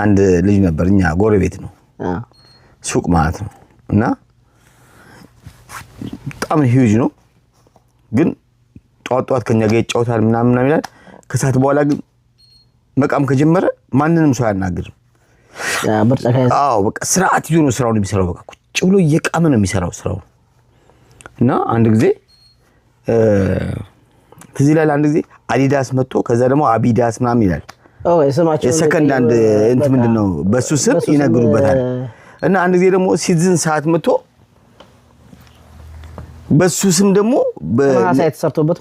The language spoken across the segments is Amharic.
አንድ ልጅ ነበር እኛ ጎረቤት ነው ሱቅ ማለት ነው እና በጣም ሂውጅ ነው ግን ጧት ከኛ ጋር ይጫወታል ምናምን ይላል ከሰዓት በኋላ ግን መቃም ከጀመረ ማንንም ሰው ያናግርም አዎ በቃ ስርዓት ይዞ ነው ስራውን የሚሰራው በቃ ቁጭ ብሎ እየቃመ ነው የሚሰራው ስራው እና አንድ ጊዜ ከዚህ ላይ አንድ ጊዜ አዲዳስ መጥቶ ከዛ ደግሞ አቢዳስ ምናምን ይላል የሰማቸው የሰከንድ አንድ እንት ምንድነው በሱ ስም ይነግሩበታል እና አንድ ጊዜ ደግሞ ሲዝን ሰዓት መጥቶ በሱ ስም ደግሞ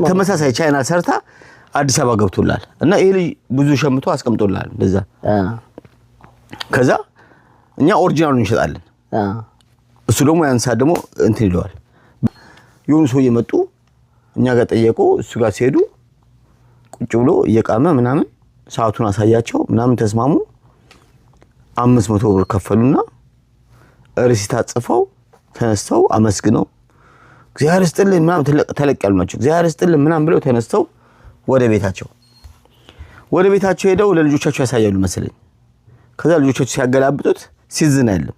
ተመሳሳይ ቻይና ሰርታ አዲስ አበባ ገብቶላል እና ይሄ ልጅ ብዙ ሸምቶ አስቀምጦላል እንደዛ ከዛ እኛ ኦሪጂናሉን እንሸጣለን እሱ ደግሞ ያንሳ ደግሞ እንትን ይለዋል የሆኑ ሰው የመጡ እኛ ጋር ጠየቁ እሱ ጋር ሲሄዱ ቁጭ ብሎ እየቃመ ምናምን ሰዓቱን አሳያቸው ምናምን ተስማሙ 500 ብር ከፈሉና ሪሲት አጽፈው ተነስተው አመስግነው እግዚአብሔር ይስጥልኝ ምናምን ተለቅ ያሉ ናቸው እግዚአብሔር ይስጥልኝ ምናምን ብለው ተነስተው ወደ ቤታቸው ሄደው ለልጆቻቸው ያሳያሉ መሰለኝ ከዛ ልጆቻቸው ሲያገላብጡት ሲዝን አይደለም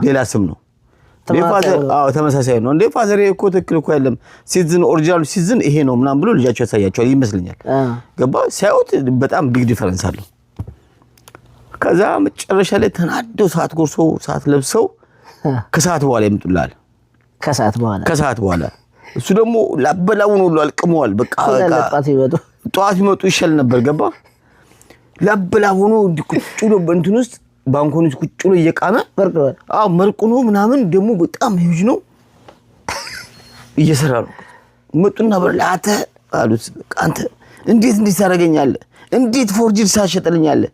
ሌላ ስም ነው ለፋዘር ተመሳሳይ ነው እንዴ ፋዘር እኮ ትክክል እኮ አይደለም ሲዝን ኦሪጂናል ሲዝን ይሄ ነው ምናምን ብሎ ልጃቸው ያሳያቸዋል ይመስልኛል ገባ ሲያዩት በጣም ቢግ ዲፈረንስ አለው ከዛ መጨረሻ ላይ ተናደው ሰዓት ጎርሰው ሰዓት ለብሰው ከሰዓት በኋላ ይመጡላል ከሰዓት በኋላ እሱ ደግሞ ላበላው ነው አልቀመዋል በቃ ጧት ይመጡ ይሻል ነበር ገባ ላበላው ነው ቁጭ ብሎ በእንትን ውስጥ ባንኮኒስ ቁጭ ብሎ እየቃመ መርቁኖ ምናምን ደግሞ በጣም ሂውጅ ነው እየሰራ ነው መጡና በላተ አሉት አንተ እንዴት ታረጋኛለህ እንዴት ፎርጅድ ሳሸጠልኛለህ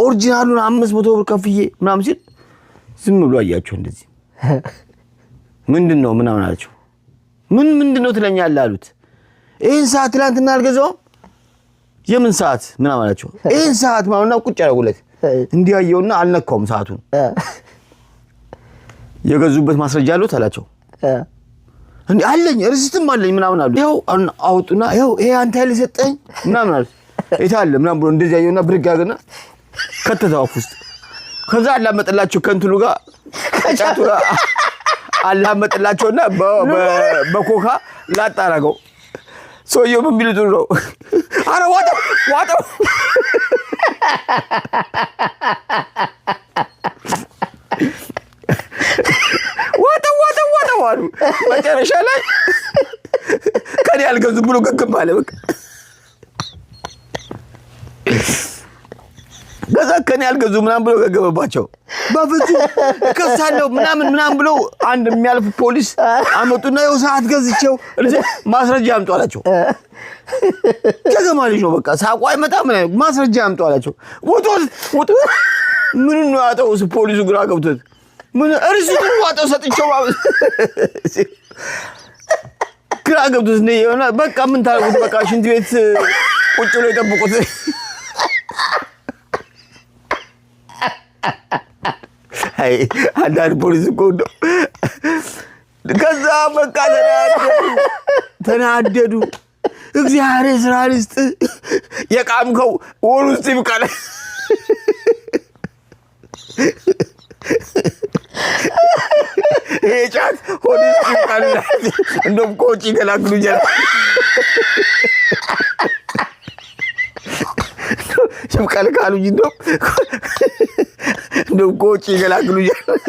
ኦሪጂናሉን 500 ብር ከፍዬ ምናምን ሲል ዝም ብሎ አያቸው እንደዚህ ምንድነው ምናምን አላቸው ምንድነው ትለኛለህ አሉት ይሄን ሰዓት ትላንትና አልገዛውም የምን ሰዓት ምናምን አላቸው ይሄን ሰዓት ማውና ቁጭ ያረጉለት እንዲያየውና አልነካውም ሰዓቱን የገዙበት ማስረጃ አለው ታላቸው እንዴ አለኝ ሪሲትም አለኝ ምናምን አሉ ይሄው አውጡና ይሄው ይሄ አንተ ያለ ሰጠኝ ምናምን አሉ እታለ ምናምን ብሎ እንደዚህ ያየውና ብርግ ያገና ከተታው ውስጥ ከዛ አላመጠላቸው ከንትሉ ጋር ጫቱ ጋር አላመጠላቸውና በኮካ ላጣራገው ሰውየው ምን ቢሉት ነው አረ ዋጣው ዋጣው አሉ መጨረሻ ላይ ከኔ አልገዙም ብሎ ገግም አለ በቃ ከዛ ከኔ አልገዙ ምናምን ብሎ ገገመባቸው በፍጹም ከሳለው ምናምን ብሎ አንድ የሚያልፍ ፖሊስ አመጡና የው ሰዓት ገዝቼው ማስረጃ አምጡ አላቸው ከገማልሽ ነው በቃ ሳቋ አይመጣም ማስረጃ አምጡ አላቸው ወጡ ምን ነው ያጠው ፖሊሱ ግራ ገብቶት ምን እርሱን ዋጠው ሰጥቼው ግራ ገብቶት ነው የሆነ በቃ ምን ታረጉት በቃ ሽንት ቤት ቁጭ ብሎ ይጠብቁት አይ አንዳንድ ፖሊስ እኮ ነው ከዛ በቃ ተናደዱ እግዚአብሔር ስራ ልስጥ የቃምከው ወር ውስጥ ይብቃል ጫት ሆዲስ ይብቃል እንደውም ኮጪ ገላግሉ ይላል ይብቃል ካሉ እንደውም ኮጪ ገላግሉ ይላል